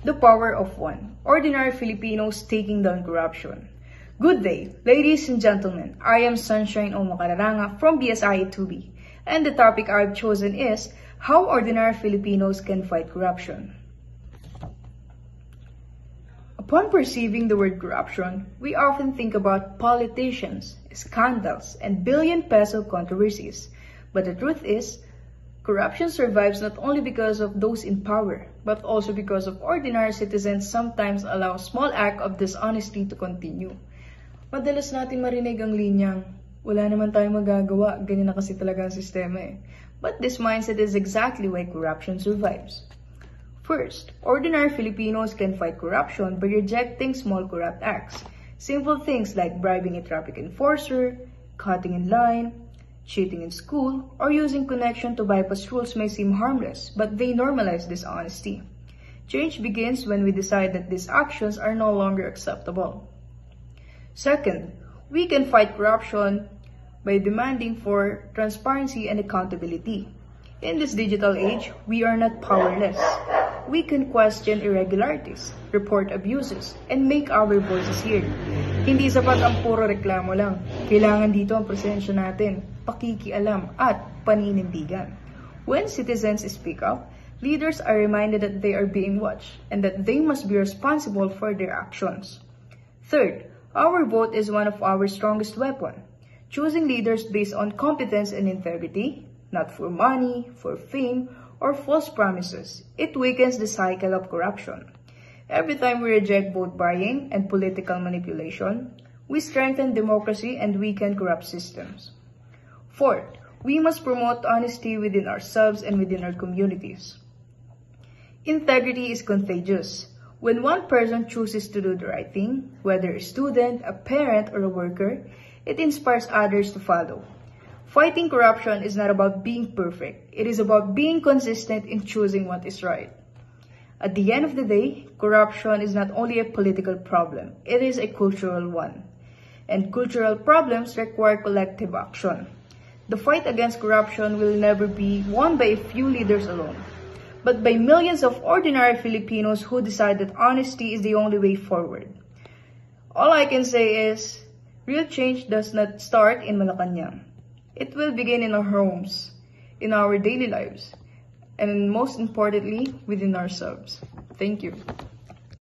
The Power of One, Ordinary Filipinos Taking Down Corruption. Good day, ladies and gentlemen. I am Sunshine O Macararanga from BSI-2B, and the topic I've chosen is how ordinary Filipinos can fight corruption. Upon perceiving the word corruption, we often think about politicians, scandals, and billion-peso controversies. But the truth is, corruption survives not only because of those in power, but also because of ordinary citizens sometimes allow a small act of dishonesty to continue. Madalas natin marinig ang linyang, wala naman tayong magagawa, ganyan na kasi talaga ang sistema eh. But this mindset is exactly why corruption survives. First, ordinary Filipinos can fight corruption by rejecting small corrupt acts. Simple things like bribing a traffic enforcer, cutting in line, cheating in school, or using connection to bypass rules may seem harmless, but they normalize dishonesty. Change begins when we decide that these actions are no longer acceptable. Second, we can fight corruption by demanding for transparency and accountability. In this digital age, we are not powerless. We can question irregularities, report abuses, and make our voices heard. Hindi sapat ang puro reklamo lang. Kailangan dito ang presensya natin, pakikialam, at paninindigan. When citizens speak up, leaders are reminded that they are being watched and that they must be responsible for their actions. Third, our vote is one of our strongest weapons. Choosing leaders based on competence and integrity, not for money, for fame, or false promises, it weakens the cycle of corruption. Every time we reject vote buying and political manipulation, we strengthen democracy and weaken corrupt systems. Fourth, we must promote honesty within ourselves and within our communities. Integrity is contagious. When one person chooses to do the right thing, whether a student, a parent, or a worker, it inspires others to follow. Fighting corruption is not about being perfect. It is about being consistent in choosing what is right. At the end of the day, corruption is not only a political problem, it is a cultural one. And cultural problems require collective action. The fight against corruption will never be won by a few leaders alone, but by millions of ordinary Filipinos who decide that honesty is the only way forward. All I can say is, real change does not start in Malacanang. It will begin in our homes, in our daily lives, and most importantly, within ourselves. Thank you.